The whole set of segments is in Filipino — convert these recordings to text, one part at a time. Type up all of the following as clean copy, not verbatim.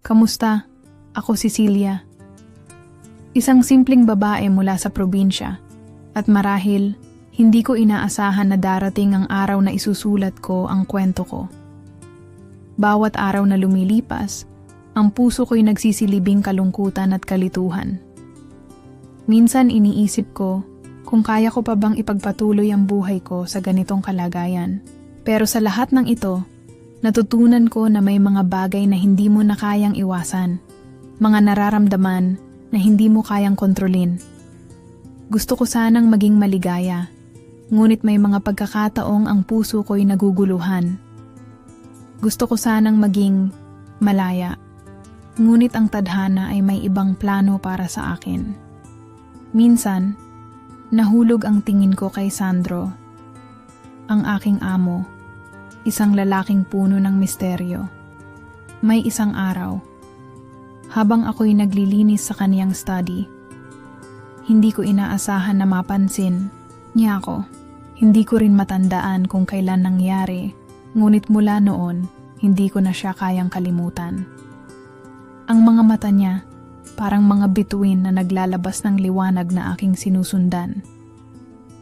Kamusta? Ako si Celia. Isang simpleng babae mula sa probinsya. At marahil, hindi ko inaasahan na darating ang araw na isusulat ko ang kwento ko. Bawat araw na lumilipas, ang puso ko'y nagsisilibing kalungkutan at kalituhan. Minsan iniisip ko kung kaya ko pa bang ipagpatuloy ang buhay ko sa ganitong kalagayan. Pero sa lahat ng ito, natutunan ko na may mga bagay na hindi mo na kayang iwasan, mga nararamdaman na hindi mo kayang kontrolin. Gusto ko sanang maging maligaya, ngunit may mga pagkakataong ang puso ko'y naguguluhan. Gusto ko sanang maging malaya, ngunit ang tadhana ay may ibang plano para sa akin. Minsan, nahulog ang tingin ko kay Sandro, ang aking amo, isang lalaking puno ng misteryo. May isang araw, habang ako'y naglilinis sa kaniyang study, hindi ko inaasahan na mapansin niya ako. Hindi ko rin matandaan kung kailan nangyari, ngunit mula noon, hindi ko na siya kayang kalimutan. Ang mga mata niya, parang mga bituin na naglalabas ng liwanag na aking sinusundan.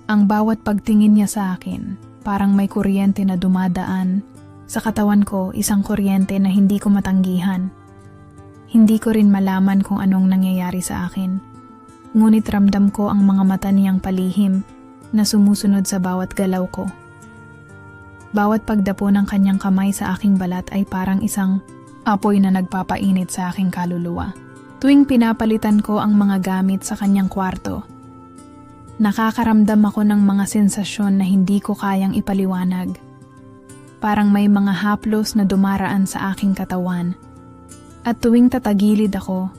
Ang bawat pagtingin niya sa akin, parang may kuryente na dumadaan. Sa katawan ko, isang kuryente na hindi ko matanggihan. Hindi ko rin malaman kung anong nangyayari sa akin. Ngunit ramdam ko ang mga mata niyang palihim na sumusunod sa bawat galaw ko. Bawat pagdapo ng kanyang kamay sa aking balat ay parang isang apoy na nagpapainit sa aking kaluluwa. Tuwing pinapalitan ko ang mga gamit sa kanyang kwarto, nakakaramdam ako ng mga sensasyon na hindi ko kayang ipaliwanag. Parang may mga haplos na dumaraan sa aking katawan. At tuwing tatagilid ako,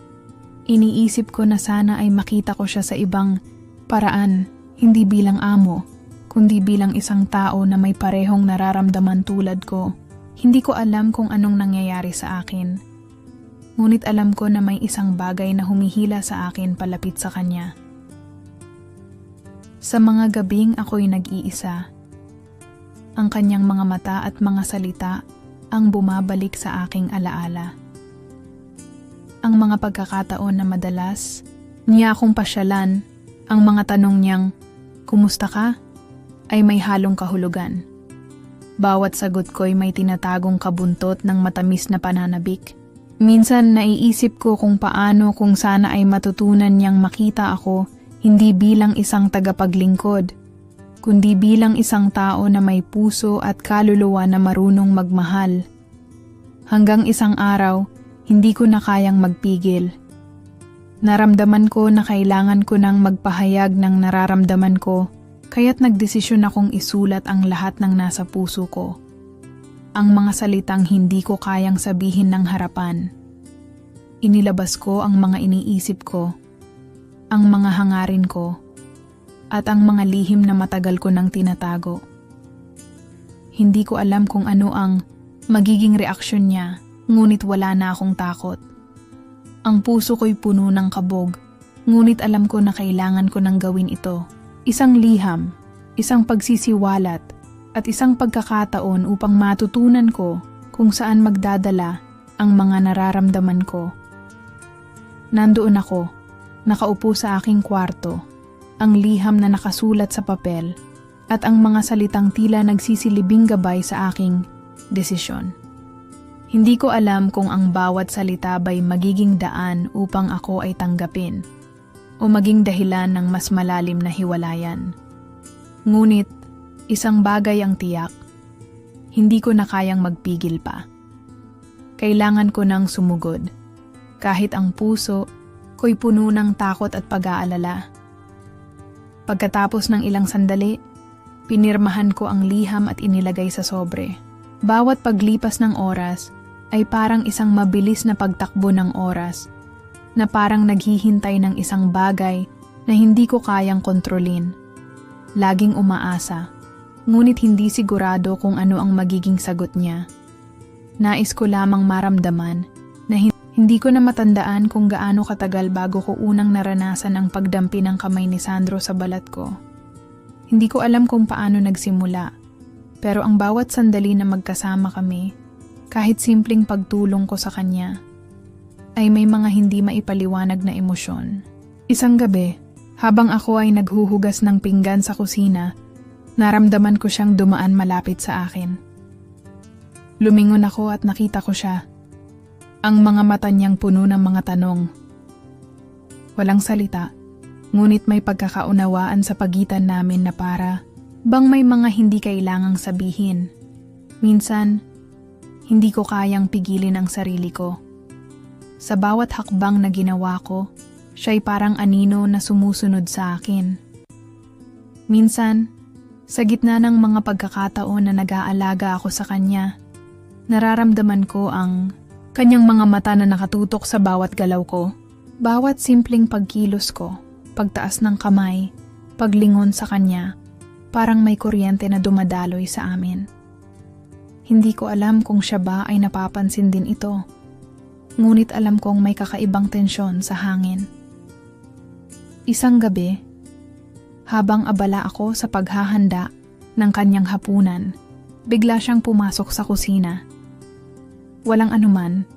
iniisip ko na sana ay makita ko siya sa ibang paraan, hindi bilang amo, kundi bilang isang tao na may parehong nararamdaman tulad ko. Hindi ko alam kung anong nangyayari sa akin. Ngunit alam ko na may isang bagay na humihila sa akin palapit sa kanya. Sa mga gabing ako'y nag-iisa, ang kanyang mga mata at mga salita ang bumabalik sa aking alaala. Ang mga pagkakataon na madalas niya akong pasyalan, ang mga tanong niyang, "Kumusta ka?" ay may halong kahulugan. Bawat sagot ko'y may tinatagong kabuntot ng matamis na pananabik. Minsan naiisip ko kung paano kung sana ay matutunan niyang makita ako hindi bilang isang tagapaglingkod, kundi bilang isang tao na may puso at kaluluwa na marunong magmahal. Hanggang isang araw, hindi ko na kayang magpigil. Naramdaman ko na kailangan ko nang magpahayag ng nararamdaman ko, kaya't nagdesisyon akong isulat ang lahat ng nasa puso ko. Ang mga salitang hindi ko kayang sabihin ng harapan. Inilabas ko ang mga iniisip ko, ang mga hangarin ko, at ang mga lihim na matagal ko nang tinatago. Hindi ko alam kung ano ang magiging reaksyon niya, ngunit wala na akong takot. Ang puso ko'y puno ng kabog, ngunit alam ko na kailangan ko nang gawin ito. Isang liham, isang pagsisiwalat, at isang pagkakataon upang matutunan ko kung saan magdadala ang mga nararamdaman ko. Nandoon ako, nakaupo sa aking kwarto, ang liham na nakasulat sa papel, at ang mga salitang tila nagsisilibing gabay sa aking desisyon. Hindi ko alam kung ang bawat salita ba'y magiging daan upang ako ay tanggapin o maging dahilan ng mas malalim na hiwalayan. Ngunit, isang bagay ang tiyak, hindi ko na kayang magpigil pa. Kailangan ko nang sumugod, kahit ang puso ko'y puno ng takot at pag-aalala. Pagkatapos ng ilang sandali, pinirmahan ko ang liham at inilagay sa sobre. Bawat paglipas ng oras ay parang isang mabilis na pagtakbo ng oras, na parang naghihintay ng isang bagay na hindi ko kayang kontrolin. Laging umaasa, ngunit hindi sigurado kung ano ang magiging sagot niya. Nais ko lamang maramdaman na hindi ko na matandaan kung gaano katagal bago ko unang naranasan ang pagdampi ng kamay ni Sandro sa balat ko. Hindi ko alam kung paano nagsimula, pero ang bawat sandali na magkasama kami, kahit simpleng pagtulong ko sa kanya, ay may mga hindi maipaliwanag na emosyon. Isang gabi, habang ako ay naghuhugas ng pinggan sa kusina, naramdaman ko siyang dumaan malapit sa akin. Lumingon ako at nakita ko siya. Ang mga mata niyang puno ng mga tanong. Walang salita, ngunit may pagkakaunawaan sa pagitan namin na para bang may mga hindi kailangang sabihin. Minsan, hindi ko kayang pigilin ang sarili ko. Sa bawat hakbang na ginawa ko, siya'y parang anino na sumusunod sa akin. Minsan, sa gitna ng mga pagkakataon na nag-aalaga ako sa kanya, nararamdaman ko ang kanyang mga mata na nakatutok sa bawat galaw ko. Bawat simpleng pagkilos ko, pagtaas ng kamay, paglingon sa kanya, parang may kuryente na dumadaloy sa amin. Hindi ko alam kung siya ba ay napapansin din ito. Ngunit alam kong may kakaibang tensyon sa hangin. Isang gabi, habang abala ako sa paghahanda ng kanyang hapunan, bigla siyang pumasok sa kusina. Walang anuman,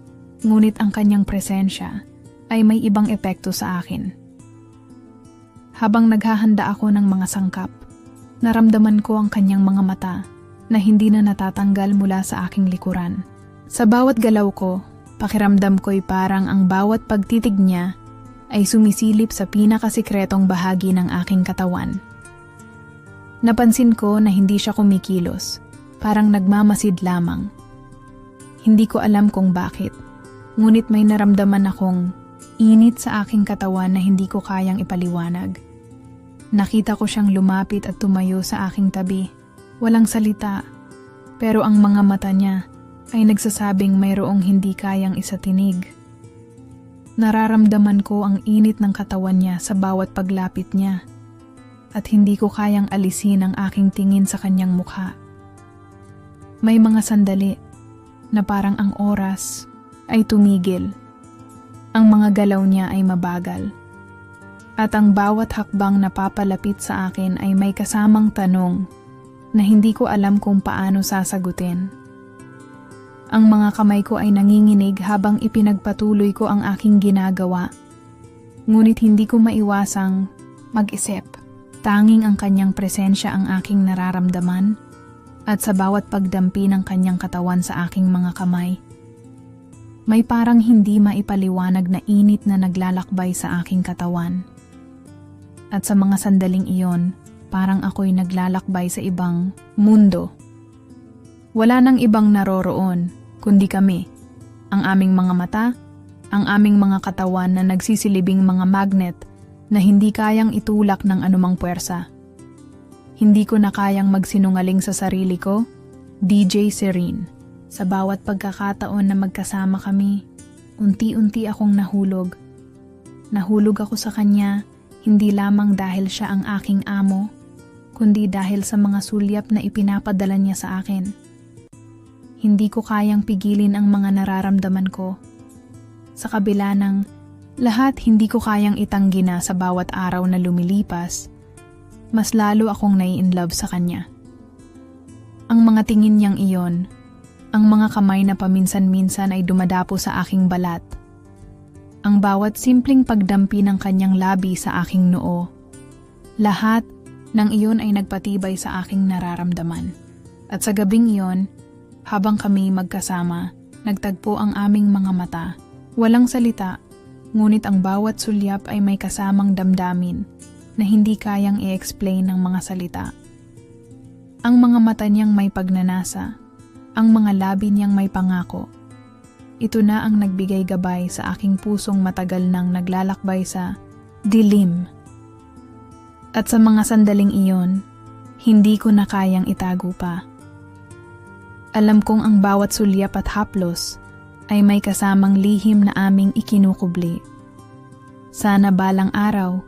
ngunit ang kanyang presensya ay may ibang epekto sa akin. Habang naghahanda ako ng mga sangkap, naramdaman ko ang kanyang mga mata na hindi na natatanggal mula sa aking likuran. Sa bawat galaw ko, pakiramdam ko'y parang ang bawat pagtitig niya ay sumisilip sa pinakasikretong bahagi ng aking katawan. Napansin ko na hindi siya kumikilos, parang nagmamasid lamang. Hindi ko alam kung bakit, ngunit may naramdaman akong init sa aking katawan na hindi ko kayang ipaliwanag. Nakita ko siyang lumapit at tumayo sa aking tabi. Walang salita, pero ang mga mata niya ay nagsasabing mayroong hindi kayang isatinig. Nararamdaman ko ang init ng katawan niya sa bawat paglapit niya at hindi ko kayang alisin ang aking tingin sa kanyang mukha. May mga sandali na parang ang oras ay tumigil. Ang mga galaw niya ay mabagal. At ang bawat hakbang na papalapit sa akin ay may kasamang tanong na hindi ko alam kung paano sasagutin. Ang mga kamay ko ay nanginginig habang ipinagpatuloy ko ang aking ginagawa. Ngunit hindi ko maiwasang mag-isip. Tanging ang kanyang presensya ang aking nararamdaman at sa bawat pagdampi ng kanyang katawan sa aking mga kamay. May parang hindi maipaliwanag na init na naglalakbay sa aking katawan. At sa mga sandaling iyon, parang ako'y naglalakbay sa ibang mundo. Wala nang ibang naroroon, kundi kami. Ang aming mga mata, ang aming mga katawan na nagsisilibing mga magnet na hindi kayang itulak ng anumang puwersa. Hindi ko na kayang magsinungaling sa sarili ko, DJ Serene. Sa bawat pagkakataon na magkasama kami, unti-unti akong nahulog. Nahulog ako sa kanya, hindi lamang dahil siya ang aking amo, kundi dahil sa mga sulyap na ipinapadala niya sa akin. Hindi ko kayang pigilin ang mga nararamdaman ko. Sa kabila ng lahat hindi ko kayang itanggi na sa bawat araw na lumilipas, mas lalo akong nai-inlove sa kanya. Ang mga tingin niyang iyon, ang mga kamay na paminsan-minsan ay dumadapo sa aking balat, ang bawat simpleng pagdampi ng kanyang labi sa aking noo, lahat ng iyon ay nagpatibay sa aking nararamdaman. At sa gabing iyon, habang kami magkasama, nagtagpo ang aming mga mata. Walang salita, ngunit ang bawat sulyap ay may kasamang damdamin na hindi kayang i-explain ng mga salita. Ang mga mata niyang may pagnanasa, ang mga labi niyang may pangako. Ito na ang nagbigay gabay sa aking pusong matagal nang naglalakbay sa dilim. At sa mga sandaling iyon, hindi ko na kayang itago pa. Alam kong ang bawat sulyap at haplos ay may kasamang lihim na aming ikinukubli. Sana balang araw,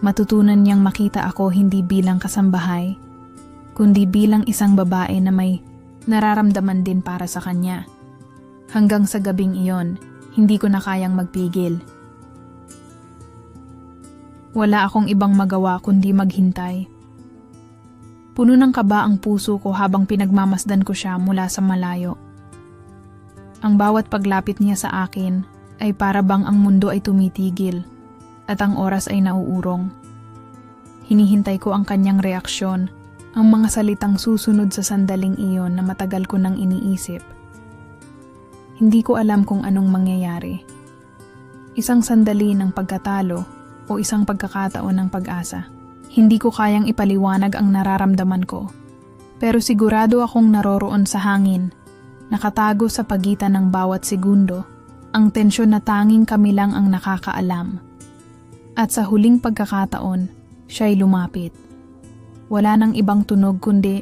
matutunan niyang makita ako hindi bilang kasambahay, kundi bilang isang babae na may nararamdaman din para sa kanya. Hanggang sa gabing iyon, hindi ko na kayang magpigil. Wala akong ibang magawa kundi maghintay. Puno ng kaba ang puso ko habang pinagmamasdan ko siya mula sa malayo. Ang bawat paglapit niya sa akin ay para bang ang mundo ay tumitigil at ang oras ay nauurong. Hinihintay ko ang kanyang reaksyon, ang mga salitang susunod sa sandaling iyon na matagal ko nang iniisip. Hindi ko alam kung anong mangyayari. Isang sandali ng pagkatalo o isang pagkakataon ng pag-asa. Hindi ko kayang ipaliwanag ang nararamdaman ko. Pero sigurado akong naroroon sa hangin, nakatago sa pagitan ng bawat segundo, ang tensyon na tanging kami lang ang nakakaalam. At sa huling pagkakataon, siya'y lumapit. Wala nang ibang tunog kundi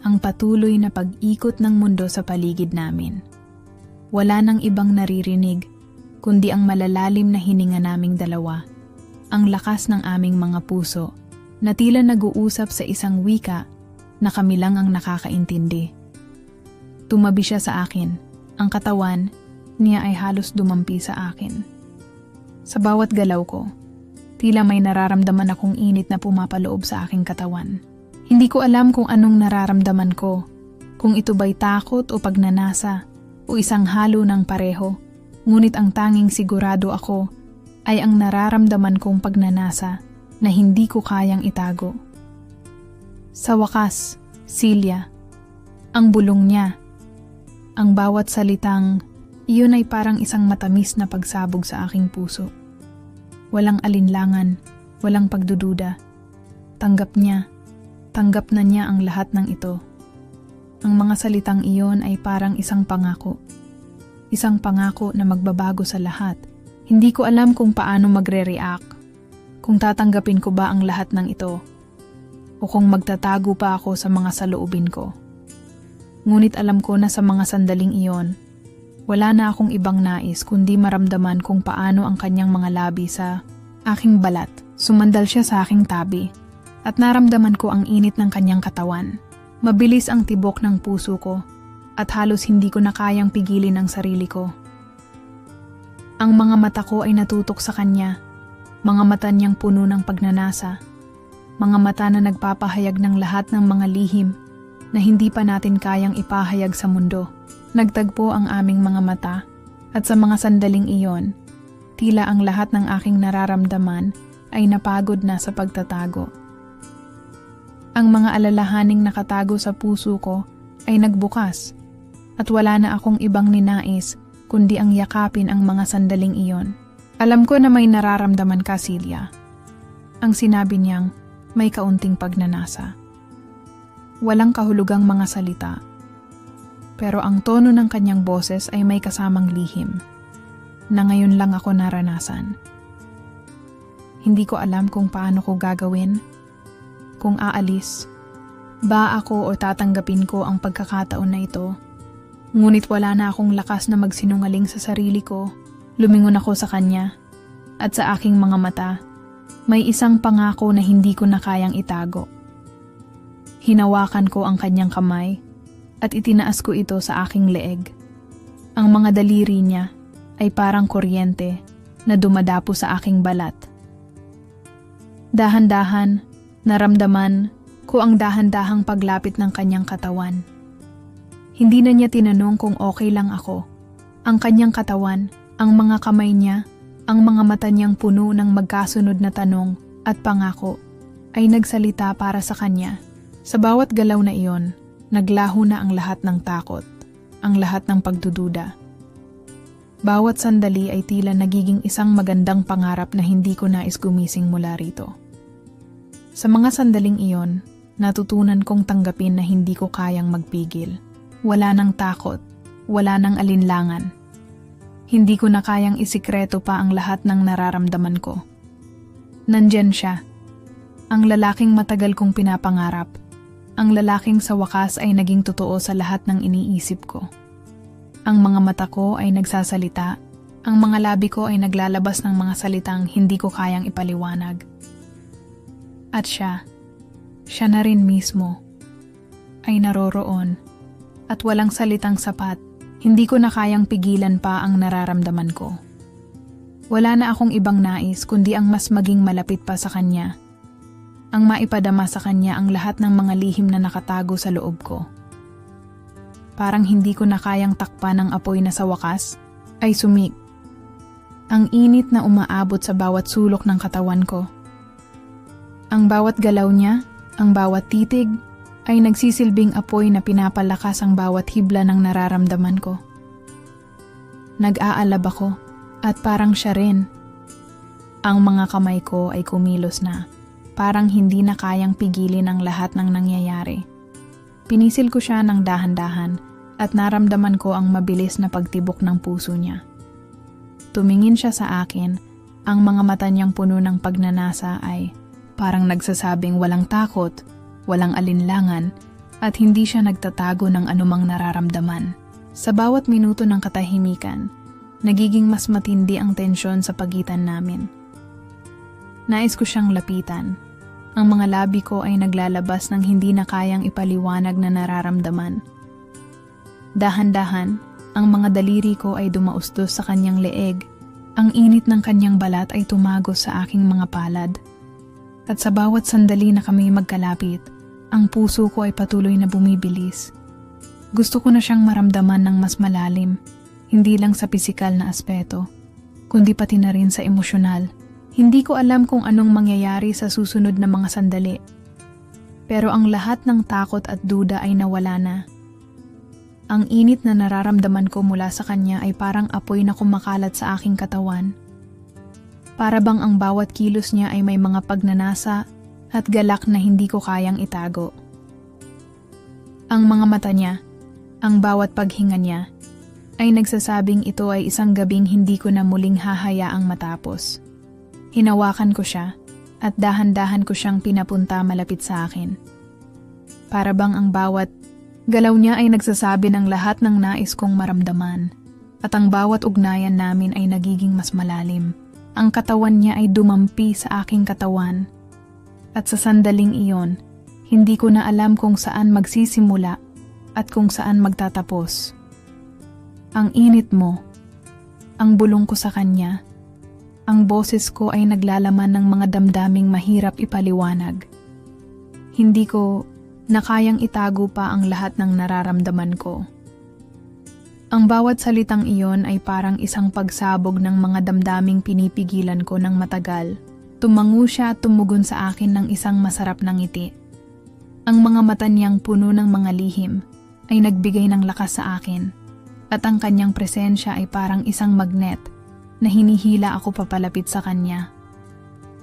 ang patuloy na pag-ikot ng mundo sa paligid namin. Wala nang ibang naririnig, kundi ang malalalim na hininga naming dalawa, ang lakas ng aming mga puso, na tila nag-uusap sa isang wika na kami lang ang nakakaintindi. Tumabi siya sa akin, ang katawan niya ay halos dumampi sa akin. Sa bawat galaw ko, tila may nararamdaman akong init na pumapaloob sa aking katawan. Hindi ko alam kung anong nararamdaman ko, kung ito ba'y takot o pagnanasa, o isang halo ng pareho, ngunit ang tanging sigurado ako ay ang nararamdaman kong pagnanasa na hindi ko kayang itago. Sa wakas, Celia, ang bulong niya, ang bawat salitang, iyon ay parang isang matamis na pagsabog sa aking puso. Walang alinlangan, walang pagdududa. Tanggap na niya ang lahat ng ito. Ang mga salitang iyon ay parang isang pangako. Isang pangako na magbabago sa lahat. Hindi ko alam kung paano magre-react, kung tatanggapin ko ba ang lahat ng ito, o kung magtatago pa ako sa mga saloobin ko. Ngunit alam ko na sa mga sandaling iyon, wala na akong ibang nais kundi maramdaman kung paano ang kanyang mga labi sa aking balat. Sumandal siya sa aking tabi at naramdaman ko ang init ng kanyang katawan. Mabilis ang tibok ng puso ko at halos hindi ko na kayang pigilin ang sarili ko. Ang mga mata ko ay natutok sa kanya, mga mata niyang puno ng pagnanasa, mga mata na nagpapahayag ng lahat ng mga lihim na hindi pa natin kayang ipahayag sa mundo. Nagtagpo ang aming mga mata at sa mga sandaling iyon, tila ang lahat ng aking nararamdaman ay napagod na sa pagtatago. Ang mga alalahaning nakatago sa puso ko ay nagbukas at wala na akong ibang ninais kundi ang yakapin ang mga sandaling iyon. Alam ko na may nararamdaman ka, Celia. Ang sinabi niyang may kaunting pagnanasa. Walang kahulugang mga salita, pero ang tono ng kanyang boses ay may kasamang lihim na ngayon lang ako naranasan. Hindi ko alam kung paano ko gagawin, kung aalis ba ako o tatanggapin ko ang pagkakataon na ito. Ngunit wala na akong lakas na magsinungaling sa sarili ko. Lumingon ako sa kanya at sa aking mga mata, may isang pangako na hindi ko na kayang itago. Hinawakan ko ang kanyang kamay at itinaas ko ito sa aking leeg. Ang mga daliri niya ay parang kuryente na dumadapo sa aking balat. Dahan-dahan, naramdaman ko ang dahan-dahang paglapit ng kanyang katawan. Hindi na niya tinanong kung okay lang ako. Ang kanyang katawan, ang mga kamay niya, ang mga mata niyang puno ng magkasunod na tanong at pangako ay nagsalita para sa kanya. Sa bawat galaw na iyon, naglaho na ang lahat ng takot, ang lahat ng pagdududa. Bawat sandali ay tila nagiging isang magandang pangarap na hindi ko nais gumising mula rito. Sa mga sandaling iyon, natutunan kong tanggapin na hindi ko kayang magpigil. Wala nang takot, wala nang alinlangan. Hindi ko na kayang isikreto pa ang lahat ng nararamdaman ko. Nandyan siya, ang lalaking matagal kong pinapangarap, ang lalaking sa wakas ay naging totoo sa lahat ng iniisip ko. Ang mga mata ko ay nagsasalita, ang mga labi ko ay naglalabas ng mga salitang hindi ko kayang ipaliwanag. At siya na rin mismo, ay naroroon, at walang salitang sapat, hindi ko na kayang pigilan pa ang nararamdaman ko. Wala na akong ibang nais kundi ang mas maging malapit pa sa kanya, ang maipadama sa kanya ang lahat ng mga lihim na nakatago sa loob ko. Parang hindi ko na kayang takpan ang apoy na sa wakas ay Ang init na umaabot sa bawat sulok ng katawan ko. Ang bawat galaw niya, ang bawat titig, ay nagsisilbing apoy na pinapalakas ang bawat hibla ng nararamdaman ko. Nag-aalab ako at parang siya rin. Ang mga kamay ko ay kumilos na, parang hindi na kayang pigilin ang lahat ng nangyayari. Pinisil ko siya ng dahan-dahan at naramdaman ko ang mabilis na pagtibok ng puso niya. Tumingin siya sa akin, ang mga mata niyang puno ng pagnanasa ay parang nagsasabing walang takot, walang alinlangan, at hindi siya nagtatago ng anumang nararamdaman. Sa bawat minuto ng katahimikan, nagiging mas matindi ang tensyon sa pagitan namin. Nais ko siyang lapitan. Ang mga labi ko ay naglalabas ng hindi na kayang ipaliwanag na nararamdaman. Dahan-dahan, ang mga daliri ko ay dumaustos sa kanyang leeg. Ang init ng kanyang balat ay tumagos sa aking mga palad. At sa bawat sandali na kami magkalapit, ang puso ko ay patuloy na bumibilis. Gusto ko na siyang maramdaman ng mas malalim, hindi lang sa pisikal na aspeto, kundi pati na rin sa emosyonal. Hindi ko alam kung anong mangyayari sa susunod na mga sandali. Pero ang lahat ng takot at duda ay nawala na. Ang init na nararamdaman ko mula sa kanya ay parang apoy na kumakalat sa aking katawan. Para bang ang bawat kilos niya ay may mga pagnanasa at galak na hindi ko kayang itago. Ang mga mata niya, ang bawat paghinga niya, ay nagsasabing ito ay isang gabing hindi ko na muling hahayaang matapos. Hinawakan ko siya at dahan-dahan ko siyang pinapunta malapit sa akin. Para bang ang bawat galaw niya ay nagsasabi ng lahat ng nais kong maramdaman at ang bawat ugnayan namin ay nagiging mas malalim. Ang katawan niya ay dumampi sa aking katawan at sa sandaling iyon, hindi ko na alam kung saan magsisimula at kung saan magtatapos. Ang init mo, ang bulong ko sa kanya, ang boses ko ay naglalaman ng mga damdaming mahirap ipaliwanag. Hindi ko na kayang itago pa ang lahat ng nararamdaman ko. Ang bawat salitang iyon ay parang isang pagsabog ng mga damdaming pinipigilan ko ng matagal. Tumango siya at tumugon sa akin ng isang masarap na ngiti. Ang mga mata niyang puno ng mga lihim ay nagbigay ng lakas sa akin at ang kanyang presensya ay parang isang magnet na hinihila ako papalapit sa kanya.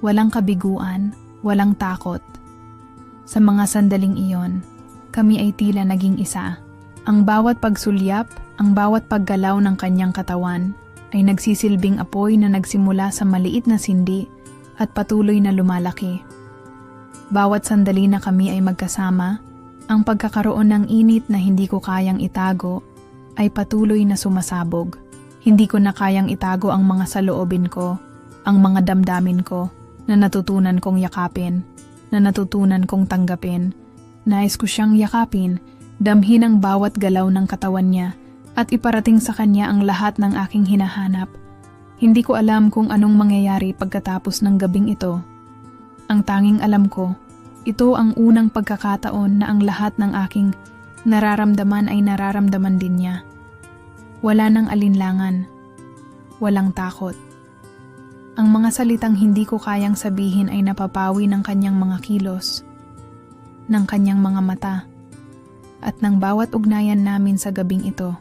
Walang kabiguan, walang takot. Sa mga sandaling iyon, kami ay tila naging isa. Ang bawat pagsulyap, ang bawat paggalaw ng kanyang katawan ay nagsisilbing apoy na nagsimula sa maliit na sindi at patuloy na lumalaki. Bawat sandali na kami ay magkasama, ang pagkakaroon ng init na hindi ko kayang itago ay patuloy na sumasabog. Hindi ko na kayang itago ang mga saloobin ko, ang mga damdamin ko na natutunan kong yakapin, na natutunan kong tanggapin. Nais ko siyang yakapin, damhin ang bawat galaw ng katawan niya at iparating sa kanya ang lahat ng aking hinahanap. Hindi ko alam kung anong mangyayari pagkatapos ng gabing ito. Ang tanging alam ko, ito ang unang pagkakataon na ang lahat ng aking nararamdaman ay nararamdaman din niya. Wala nang alinlangan, walang takot. Ang mga salitang hindi ko kayang sabihin ay napapawi ng kanyang mga kilos, ng kanyang mga mata, at ng bawat ugnayan namin sa gabing ito.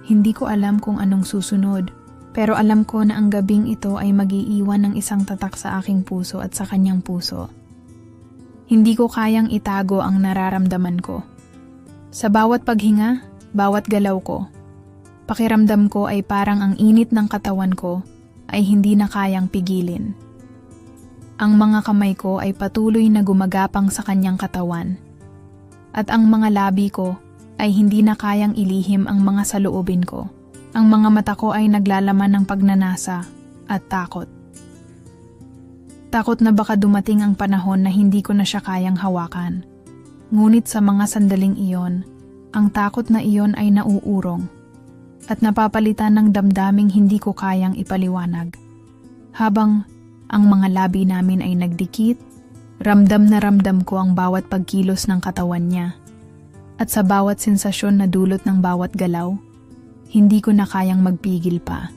Hindi ko alam kung anong susunod, pero alam ko na ang gabing ito ay mag-iiwan ng isang tatak sa aking puso at sa kanyang puso. Hindi ko kayang itago ang nararamdaman ko. Sa bawat paghinga, bawat galaw ko, pakiramdam ko ay parang ang init ng katawan ko ay hindi na kayang pigilin. Ang mga kamay ko ay patuloy na gumagapang sa kanyang katawan. At ang mga labi ko ay hindi na kayang ilihim ang mga saloobin ko. Ang mga mata ko ay naglalaman ng pagnanasa at takot. Takot na baka dumating ang panahon na hindi ko na siya kayang hawakan. Ngunit sa mga sandaling iyon, ang takot na iyon ay nauurong at napapalitan ng damdaming hindi ko kayang ipaliwanag. Habang ang mga labi namin ay nagdikit, ramdam na ramdam ko ang bawat pagkilos ng katawan niya. At sa bawat sensasyon na dulot ng bawat galaw, hindi ko na kayang magpigil pa.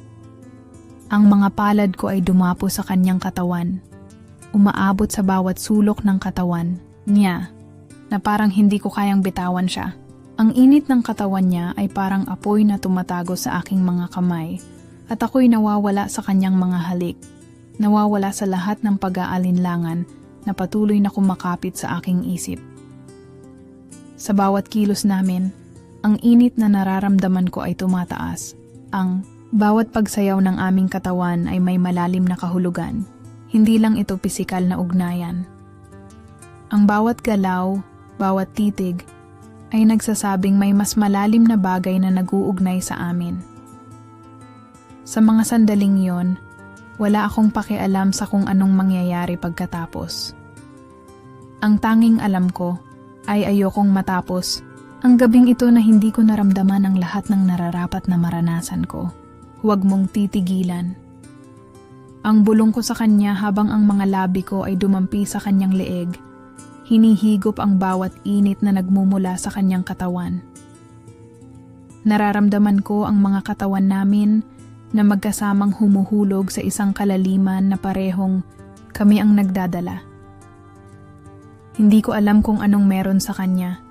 Ang mga palad ko ay dumapo sa kanyang katawan. Umaabot sa bawat sulok ng katawan niya na parang hindi ko kayang bitawan siya. Ang init ng katawan niya ay parang apoy na tumatago sa aking mga kamay at ako'y nawawala sa kanyang mga halik. Nawawala sa lahat ng pag-aalinlangan na patuloy na kumakapit sa aking isip. Sa bawat kilos namin, ang init na nararamdaman ko ay tumataas. Ang bawat pagsayaw ng aming katawan ay may malalim na kahulugan. Hindi lang ito pisikal na ugnayan. Ang bawat galaw, bawat titig, ay nagsasabing may mas malalim na bagay na nag-uugnay sa amin. Sa mga sandaling iyon, wala akong pakialam sa kung anong mangyayari pagkatapos. Ang tanging alam ko ay ayokong matapos ang gabing ito na hindi ko naramdaman ang lahat ng nararapat na maranasan ko. Huwag mong titigilan. Ang bulong ko sa kanya habang ang mga labi ko ay dumampi sa kanyang leeg. Hinihigop ang bawat init na nagmumula sa kanyang katawan. Nararamdaman ko ang mga katawan namin na magkasamang humuhulog sa isang kalaliman na parehong kami ang nagdadala. Hindi ko alam kung anong meron sa kanya.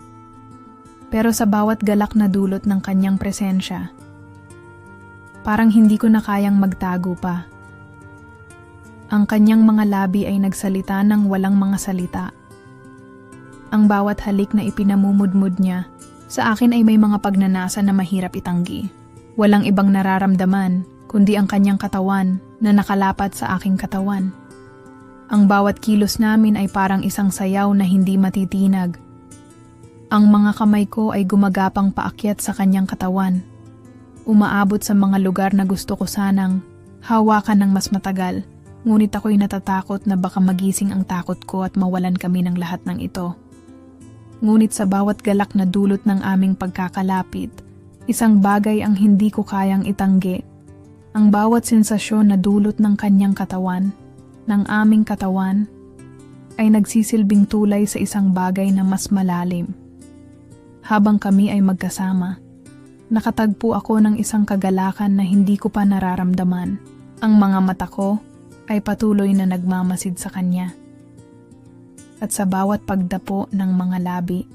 Pero sa bawat galak na dulot ng kanyang presensya, parang hindi ko na kayang magtago pa. Ang kanyang mga labi ay nagsalita ng walang mga salita. Ang bawat halik na ipinamumudmud niya sa akin ay may mga pagnanasa na mahirap itanggi. Walang ibang nararamdaman kundi ang kanyang katawan na nakalapat sa aking katawan. Ang bawat kilos namin ay parang isang sayaw na hindi matitinag. Ang mga kamay ko ay gumagapang paakyat sa kanyang katawan. Umaabot sa mga lugar na gusto ko sanang hawakan ng mas matagal, ngunit ako'y natatakot na baka magising ang takot ko at mawalan kami ng lahat ng ito. Ngunit sa bawat galak na dulot ng aming pagkakalapit, isang bagay ang hindi ko kayang itanggi. Ang bawat sensasyon na dulot ng kanyang katawan, ng aming katawan, ay nagsisilbing tulay sa isang bagay na mas malalim. Habang kami ay magkasama, nakatagpo ako ng isang kagalakan na hindi ko pa nararamdaman. Ang mga mata ko ay patuloy na nagmamasid sa kanya. At sa bawat pagdapo ng mga labi,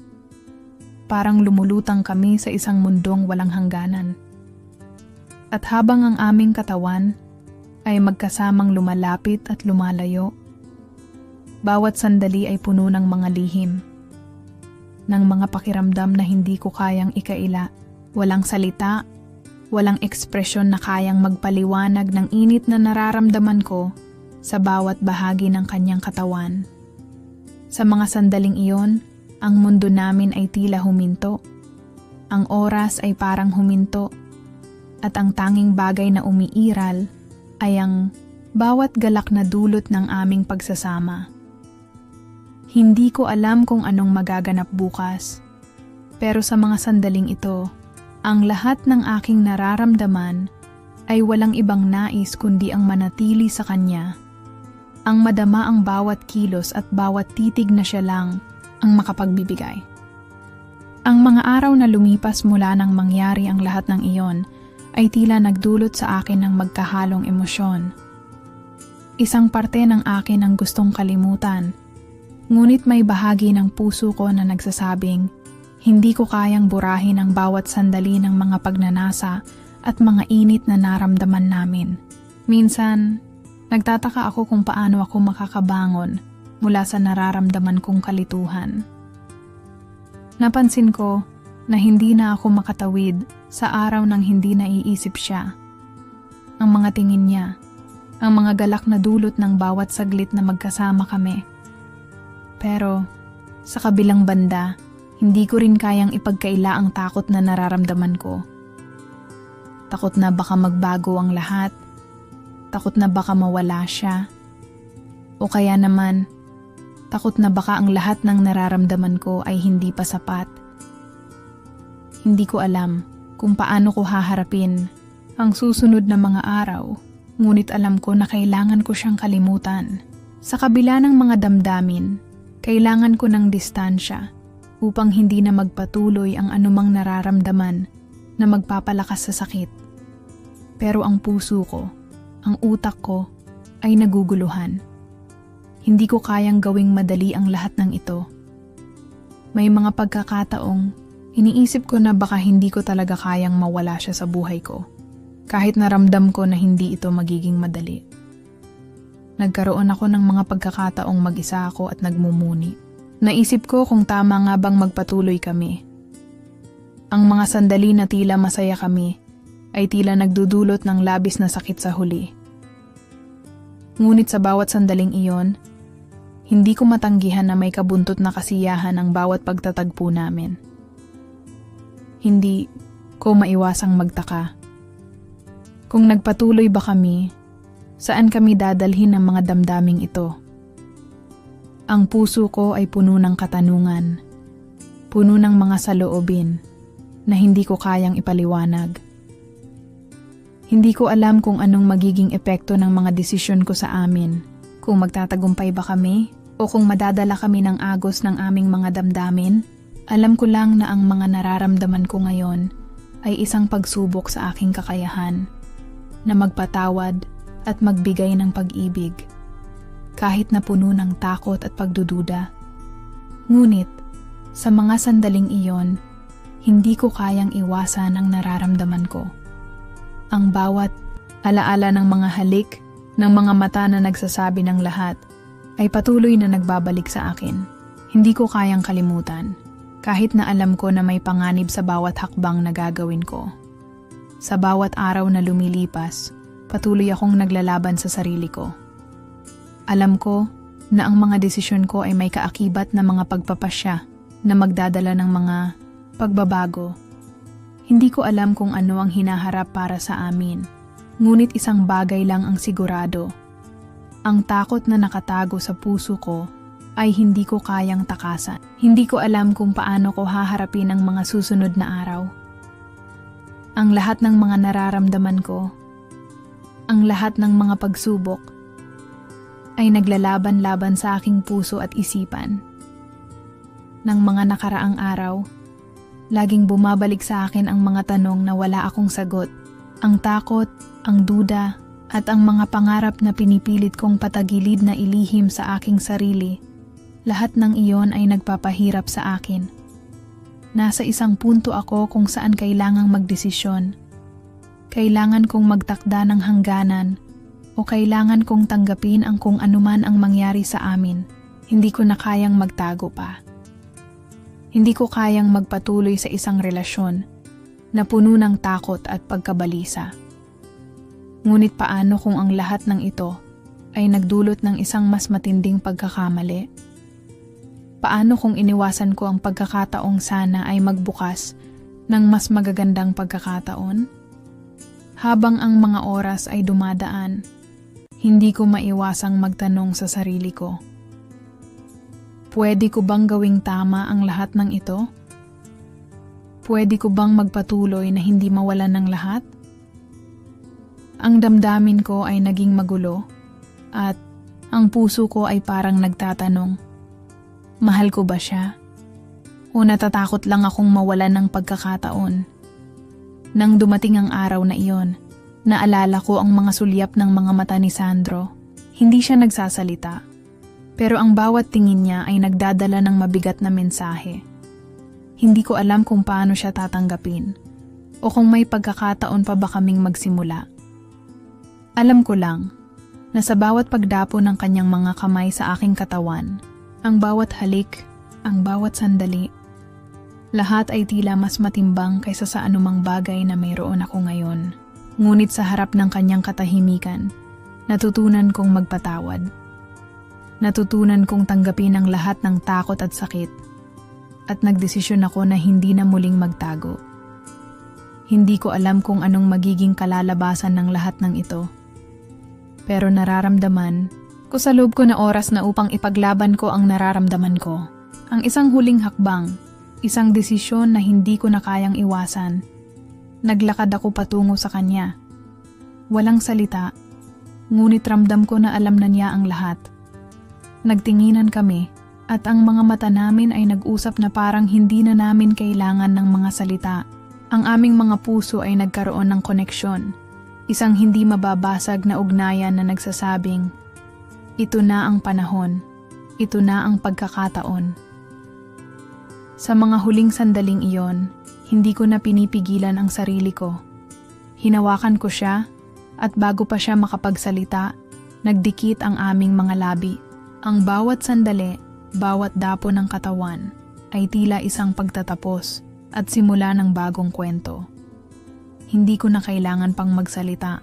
parang lumulutang kami sa isang mundong walang hangganan. At habang ang aming katawan ay magkasamang lumalapit at lumalayo, bawat sandali ay puno ng mga lihim, ng mga pakiramdam na hindi ko kayang ikaila. Walang salita, walang ekspresyon na kayang magpaliwanag ng init na nararamdaman ko sa bawat bahagi ng kanyang katawan. Sa mga sandaling iyon, ang mundo namin ay tila huminto. Ang oras ay parang huminto. At ang tanging bagay na umiiral ay ang bawat galak na dulot ng aming pagsasama. Hindi ko alam kung anong magaganap bukas. Pero sa mga sandaling ito, ang lahat ng aking nararamdaman ay walang ibang nais kundi ang manatili sa kanya. Ang madama ang bawat kilos at bawat titig na siya lang ang makapagbibigay. Ang mga araw na lumipas mula nang mangyari ang lahat ng iyon ay tila nagdulot sa akin ng magkahalong emosyon. Isang parte ng akin ang gustong kalimutan, ngunit may bahagi ng puso ko na nagsasabing hindi ko kayang burahin ang bawat sandali ng mga pagnanasa at mga init na naramdaman namin. Minsan, nagtataka ako kung paano ako makakabangon mula sa nararamdaman kong kalituhan. Napansin ko na hindi na ako makatawid sa araw nang hindi naiisip siya. Ang mga tingin niya, ang mga galak na dulot ng bawat saglit na magkasama kami. Pero sa kabilang banda, hindi ko rin kayang ipagkaila ang takot na nararamdaman ko. Takot na baka magbago ang lahat. Takot na baka mawala siya. O kaya naman, takot na baka ang lahat ng nararamdaman ko ay hindi pa sapat. Hindi ko alam kung paano ko haharapin ang susunod na mga araw, ngunit alam ko na kailangan ko siyang kalimutan. Sa kabila ng mga damdamin, kailangan ko ng distansya upang hindi na magpatuloy ang anumang nararamdaman na magpapalakas sa sakit. Pero ang puso ko ang utak ko ay naguguluhan. Hindi ko kayang gawing madali ang lahat ng ito. May mga pagkakataong iniisip ko na baka hindi ko talaga kayang mawala siya sa buhay ko, kahit naramdam ko na hindi ito magiging madali. Nagkaroon ako ng mga pagkakataong mag-isa ako at nagmumuni. Naisip ko kung tama nga bang magpatuloy kami. Ang mga sandali na tila masaya kami ay tila nagdudulot ng labis na sakit sa huli. Ngunit sa bawat sandaling iyon, hindi ko matanggihan na may kabuntot na kasiyahan ang bawat pagtatagpo namin. Hindi ko maiwasang magtaka. Kung nagpatuloy ba kami, saan kami dadalhin ang mga damdaming ito? Ang puso ko ay puno ng katanungan, puno ng mga saloobin na hindi ko kayang ipaliwanag. Hindi ko alam kung anong magiging epekto ng mga desisyon ko sa amin, kung magtatagumpay ba kami o kung madadala kami ng agos ng aming mga damdamin. Alam ko lang na ang mga nararamdaman ko ngayon ay isang pagsubok sa aking kakayahan na magpatawad at magbigay ng pag-ibig, kahit na puno ng takot at pagdududa. Ngunit, sa mga sandaling iyon, hindi ko kayang iwasan ang nararamdaman ko. Ang bawat alaala ng mga halik, ng mga mata na nagsasabi ng lahat, ay patuloy na nagbabalik sa akin. Hindi ko kayang kalimutan, kahit na alam ko na may panganib sa bawat hakbang na gagawin ko. Sa bawat araw na lumilipas, patuloy akong naglalaban sa sarili ko. Alam ko na ang mga desisyon ko ay may kaakibat na mga pagpapasya na magdadala ng mga pagbabago. Hindi ko alam kung ano ang hinaharap para sa amin, ngunit isang bagay lang ang sigurado. Ang takot na nakatago sa puso ko ay hindi ko kayang takasan. Hindi ko alam kung paano ko haharapin ang mga susunod na araw. Ang lahat ng mga nararamdaman ko, ang lahat ng mga pagsubok, ay naglalaban-laban sa aking puso at isipan. Ng mga nakaraang araw, laging bumabalik sa akin ang mga tanong na wala akong sagot. Ang takot, ang duda, at ang mga pangarap na pinipilit kong patagilid na ilihim sa aking sarili. Lahat ng iyon ay nagpapahirap sa akin. Nasa isang punto ako kung saan kailangang magdesisyon. Kailangan kong magtakda ng hangganan o kailangan kong tanggapin ang kung anuman ang mangyari sa amin. Hindi ko na kayang magtago pa. Hindi ko kayang magpatuloy sa isang relasyon na puno ng takot at pagkabalisa. Ngunit paano kung ang lahat ng ito ay nagdulot ng isang mas matinding pagkakamali? Paano kung iniwasan ko ang pagkakataong sana ay magbukas ng mas magagandang pagkakataon? Habang ang mga oras ay dumadaan, hindi ko maiwasang magtanong sa sarili ko. Pwede ko bang gawing tama ang lahat ng ito? Pwede ko bang magpatuloy na hindi mawalan ng lahat? Ang damdamin ko ay naging magulo at ang puso ko ay parang nagtatanong, mahal ko ba siya? O natatakot lang akong mawalan ng pagkakataon? Nang dumating ang araw na iyon, naalala ko ang mga sulyap ng mga mata ni Sandro. Hindi siya nagsasalita. Pero ang bawat tingin niya ay nagdadala ng mabigat na mensahe. Hindi ko alam kung paano siya tatanggapin o kung may pagkakataon pa ba kaming magsimula. Alam ko lang na sa bawat pagdapo ng kanyang mga kamay sa aking katawan, ang bawat halik, ang bawat sandali, lahat ay tila mas matimbang kaysa sa anumang bagay na mayroon ako ngayon. Ngunit sa harap ng kanyang katahimikan, natutunan kong magpatawad. Natutunan kong tanggapin ang lahat ng takot at sakit at nagdesisyon ako na hindi na muling magtago. Hindi ko alam kung anong magiging kalalabasan ng lahat ng ito. Pero nararamdaman ko sa loob ko na oras na upang ipaglaban ko ang nararamdaman ko. Ang isang huling hakbang, isang desisyon na hindi ko na kayang iwasan. Naglakad ako patungo sa kanya. Walang salita, ngunit ramdam ko na alam na niya ang lahat. Nagtinginan kami at ang mga mata namin ay nag-usap na parang hindi na namin kailangan ng mga salita. Ang aming mga puso ay nagkaroon ng koneksyon Isang hindi mababasag na ugnayan na nagsasabing, ito na ang panahon, ito na ang pagkakataon. Sa mga huling sandaling iyon, hindi ko na pinipigilan ang sarili ko. Hinawakan ko siya at bago pa siya makapagsalita, nagdikit ang aming mga labi. Ang bawat sandali, bawat dapo ng katawan ay tila isang pagtatapos at simula ng bagong kwento. Hindi ko na kailangan pang magsalita.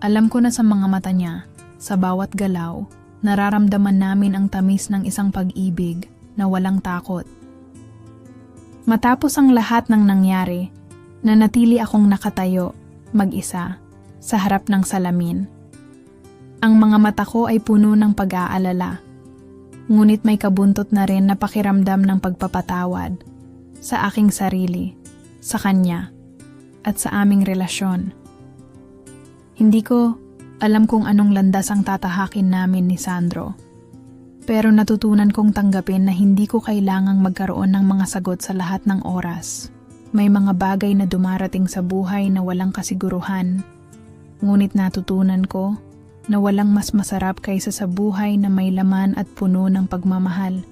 Alam ko na sa mga mata niya, sa bawat galaw, nararamdaman namin ang tamis ng isang pag-ibig na walang takot. Matapos ang lahat ng nangyari, nanatili akong nakatayo, mag-isa, sa harap ng salamin. Ang mga mata ko ay puno ng pag-aalala, ngunit may kabuntot na rin na pakiramdam ng pagpapatawad sa aking sarili, sa kanya, at sa aming relasyon. Hindi ko alam kung anong landas ang tatahakin namin ni Sandro. Pero natutunan kong tanggapin na hindi ko kailangang magkaroon ng mga sagot sa lahat ng oras. May mga bagay na dumarating sa buhay na walang kasiguruhan. Ngunit natutunan ko na walang mas masarap kaysa sa buhay na may laman at puno ng pagmamahal.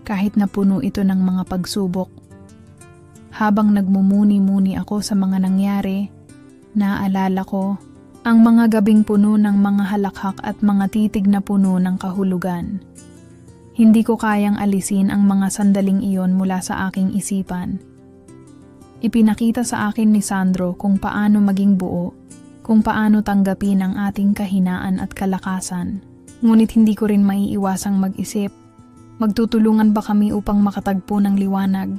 Kahit na puno ito ng mga pagsubok. Habang nagmumuni-muni ako sa mga nangyari, naalala ko ang mga gabing puno ng mga halakhak at mga titig na puno ng kahulugan. Hindi ko kayang alisin ang mga sandaling iyon mula sa aking isipan. Ipinakita sa akin ni Sandro kung paano maging buo, kung paano tanggapin ang ating kahinaan at kalakasan. Ngunit hindi ko rin maiiwasang mag-isip, magtutulungan ba kami upang makatagpo ng liwanag?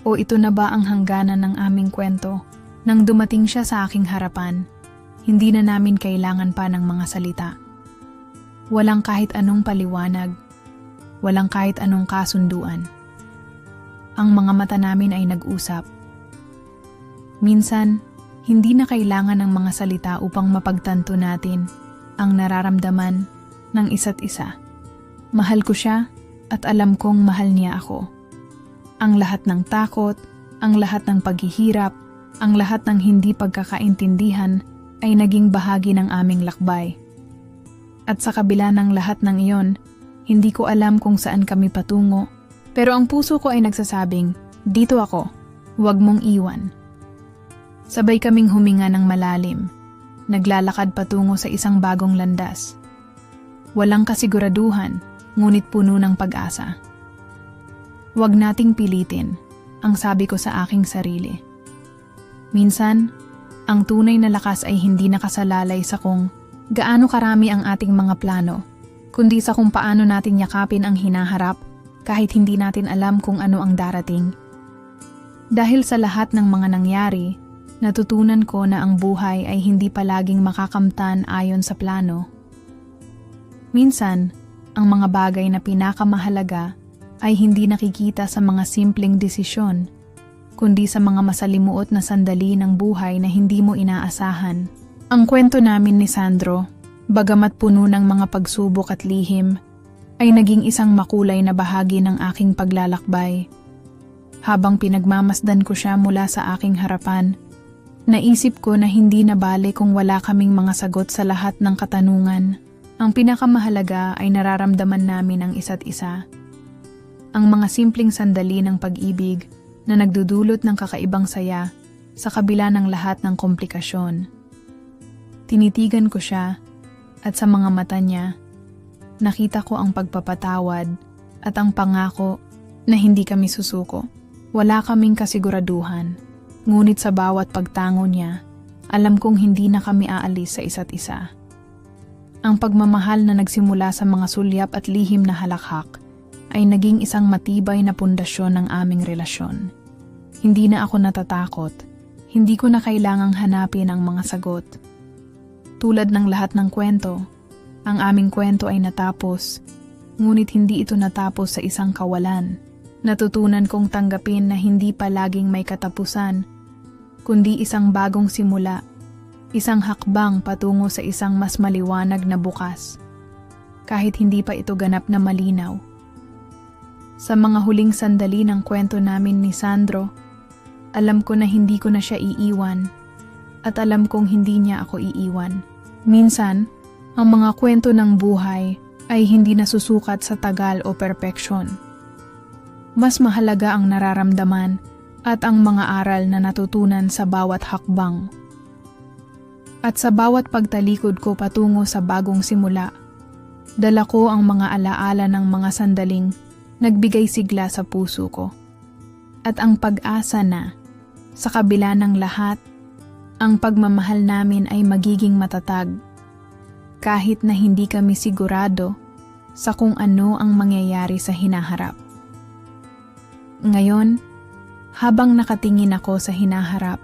O ito na ba ang hangganan ng aming kwento? Nang dumating siya sa aking harapan, hindi na namin kailangan pa ng mga salita. Walang kahit anong paliwanag, walang kahit anong kasunduan. Ang mga mata namin ay nag-usap. Minsan, hindi na kailangan ng mga salita upang mapagtanto natin ang nararamdaman ng isa't isa. Mahal ko siya at alam kong mahal niya ako. Ang lahat ng takot, ang lahat ng paghihirap, ang lahat ng hindi pagkakaintindihan ay naging bahagi ng aming lakbay. At sa kabila ng lahat ng iyon, hindi ko alam kung saan kami patungo, pero ang puso ko ay nagsasabing, dito ako, huwag mong iwan. Sabay kaming huminga ng malalim, naglalakad patungo sa isang bagong landas. Walang kasiguraduhan, ngunit puno ng pag-asa. Huwag nating pilitin, ang sabi ko sa aking sarili. Minsan, ang tunay na lakas ay hindi nakasalalay sa kung gaano karami ang ating mga plano, kundi sa kung paano natin yakapin ang hinaharap kahit hindi natin alam kung ano ang darating. Dahil sa lahat ng mga nangyari, natutunan ko na ang buhay ay hindi palaging makakamtan ayon sa plano. Minsan, ang mga bagay na pinakamahalaga ay hindi nakikita sa mga simpleng desisyon, kundi sa mga masalimuot na sandali ng buhay na hindi mo inaasahan. Ang kwento namin ni Sandro, bagamat puno ng mga pagsubok at lihim, ay naging isang makulay na bahagi ng aking paglalakbay. Habang pinagmamasdan ko siya mula sa aking harapan, naisip ko na hindi nabali kung wala kaming mga sagot sa lahat ng katanungan. Ang pinakamahalaga ay nararamdaman namin ang isa't isa. Ang mga simpleng sandali ng pag-ibig na nagdudulot ng kakaibang saya sa kabila ng lahat ng komplikasyon. Tinitigan ko siya at sa mga mata niya, nakita ko ang pagpapatawad at ang pangako na hindi kami susuko. Wala kaming kasiguraduhan, ngunit sa bawat pagtango niya, alam kong hindi na kami aalis sa isa't isa. Ang pagmamahal na nagsimula sa mga sulyap at lihim na halakhak ay naging isang matibay na pundasyon ng aming relasyon. Hindi na ako natatakot, hindi ko na kailangang hanapin ang mga sagot. Tulad ng lahat ng kwento, ang aming kwento ay natapos, ngunit hindi ito natapos sa isang kawalan. Natutunan kong tanggapin na hindi palaging may katapusan, kundi isang bagong simula, isang hakbang patungo sa isang mas maliwanag na bukas, kahit hindi pa ito ganap na malinaw. Sa mga huling sandali ng kwento namin ni Sandro, alam ko na hindi ko na siya iiwan. at alam kong hindi niya ako iiwan. Minsan, ang mga kwento ng buhay ay hindi nasusukat sa tagal o perpeksyon. Mas mahalaga ang nararamdaman at ang mga aral na natutunan sa bawat hakbang. At sa bawat pagtalikod ko patungo sa bagong simula, dala ko ang mga alaala ng mga sandaling nagbigay sigla sa puso ko. At ang pag-asa na, sa kabila ng lahat, ang pagmamahal namin ay magiging matatag, kahit na hindi kami sigurado sa kung ano ang mangyayari sa hinaharap. Ngayon, habang nakatingin ako sa hinaharap,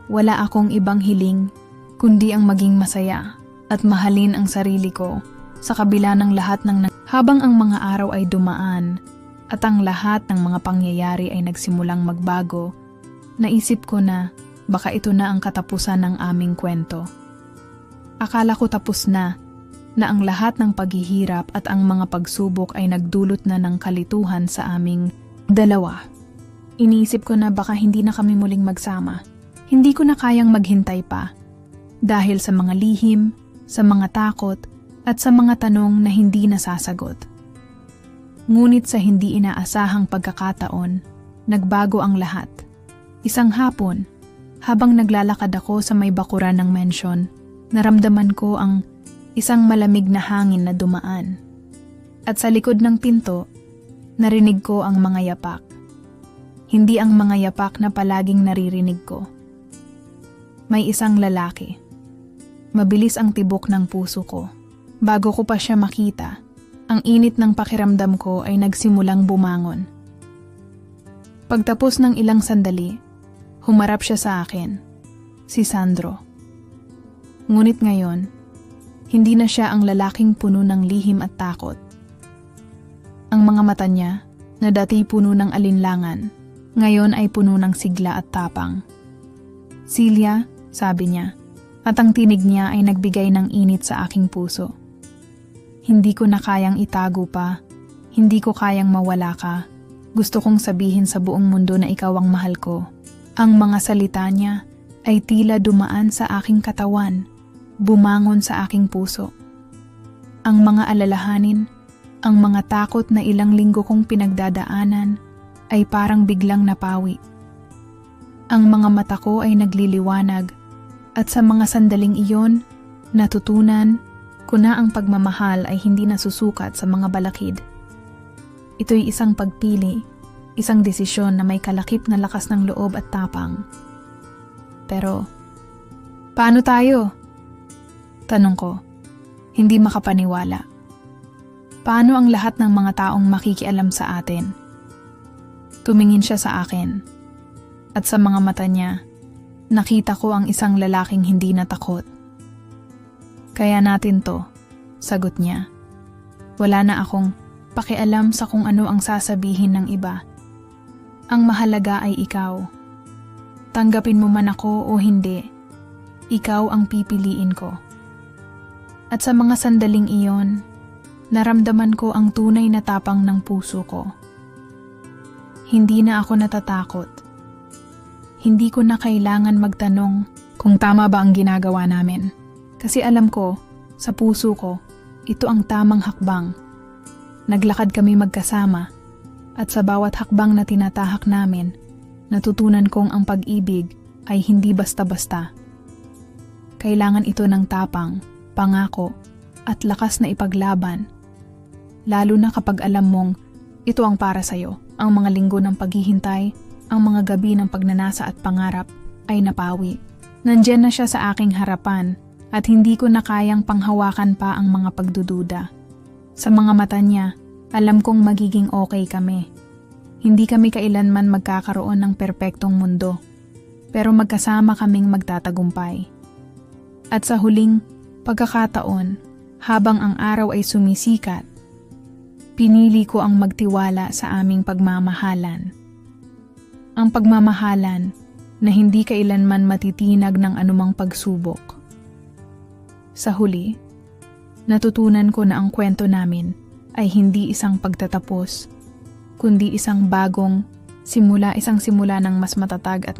wala akong ibang hiling kundi ang maging masaya at mahalin ang sarili ko sa kabila ng lahat ng habang ang mga araw ay dumaan at ang lahat ng mga pangyayari ay nagsimulang magbago, naisip ko na baka ito na ang katapusan ng aming kwento. Akala ko tapos na ang lahat ng paghihirap at ang mga pagsubok ay nagdulot na ng kalituhan sa aming dalawa. Iniisip ko na baka hindi na kami muling magsama. Hindi ko na kayang maghintay pa dahil sa mga lihim, sa mga takot, at sa mga tanong na hindi nasasagot. Ngunit sa hindi inaasahang pagkakataon, nagbago ang lahat. Isang hapon, habang naglalakad ako sa may bakuran ng mensyon, naramdaman ko ang isang malamig na hangin na dumaan. At sa likod ng pinto, narinig ko ang mga yapak. Hindi ang mga yapak na palaging naririnig ko. May isang lalaki. Mabilis ang tibok ng puso ko. Bago ko pa siya makita, ang init ng pakiramdam ko ay nagsimulang bumangon. Pagtapos ng ilang sandali, humarap siya sa akin, si Sandro. Ngunit ngayon, hindi na siya ang lalaking puno ng lihim at takot. Ang mga mata niya, na dati puno ng alinlangan, ngayon ay puno ng sigla at tapang. "Celia," sabi niya, at ang tinig niya ay nagbigay ng init sa aking puso. Hindi ko na kayang itago pa, hindi ko kayang mawala ka. Gusto kong sabihin sa buong mundo na ikaw ang mahal ko. Ang mga salita niya ay tila dumaan sa aking katawan, bumangon sa aking puso. Ang mga alalahanin, ang mga takot na ilang linggo kong pinagdadaanan ay parang biglang napawi. Ang mga mata ko ay nagliliwanag at sa mga sandaling iyon, natutunan ko na ang pagmamahal ay hindi nasusukat sa mga balakid. Ito'y isang pagpili, isang desisyon na may kalakip na lakas ng loob at tapang. Pero, paano tayo? Tanong ko, hindi makapaniwala. Paano ang lahat ng mga taong makikialam sa atin? Tumingin siya sa akin, at sa mga mata niya, nakita ko ang isang lalaking hindi natakot. "Kaya natin to," sagot niya. Wala na akong pakialam sa kung ano ang sasabihin ng iba. Ang mahalaga ay ikaw. Tanggapin mo man ako o hindi, ikaw ang pipiliin ko. At sa mga sandaling iyon, naramdaman ko ang tunay na tapang ng puso ko. Hindi na ako natatakot. Hindi ko na kailangan magtanong kung tama ba ang ginagawa namin. Kasi alam ko, sa puso ko, ito ang tamang hakbang. Naglakad kami magkasama, at sa bawat hakbang na tinatahak namin, natutunan kong ang pag-ibig ay hindi basta-basta. Kailangan ito ng tapang, pangako, at lakas na ipaglaban. Lalo na kapag alam mong ito ang para sa'yo. Ang mga linggo ng paghihintay, ang mga gabi ng pagnanasa at pangarap ay napawi. Nandiyan na siya sa aking harapan, at hindi ko na kayang panghawakan pa ang mga pagdududa. Sa mga mata niya, alam kong magiging okay kami. Hindi kami kailanman magkakaroon ng perpektong mundo, pero magkasama kaming magtatagumpay. At sa huling pagkakataon, habang ang araw ay sumisikat, pinili ko ang magtiwala sa aming pagmamahalan. Ang pagmamahalan na hindi kailanman matitinag ng anumang pagsubok. Sa huli, natutunan ko na ang kwento namin ay hindi isang pagtatapos, kundi isang bagong simula, isang simula ng mas matatag at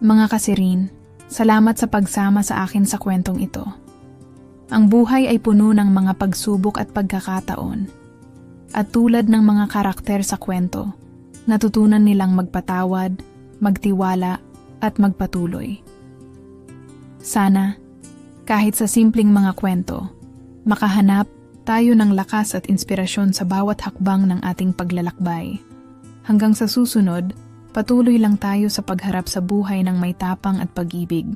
mga kasirin. Salamat sa pagsama sa akin sa kwentong ito. Ang buhay ay puno ng mga pagsubok at pagkakataon. At tulad ng mga karakter sa kwento, natutunan nilang magpatawad, magtiwala, at magpatuloy. Sana, kahit sa simpleng mga kwento, makahanap tayo ng lakas at inspirasyon sa bawat hakbang ng ating paglalakbay. Hanggang sa susunod, patuloy lang tayo sa pagharap sa buhay ng may tapang at pag-ibig.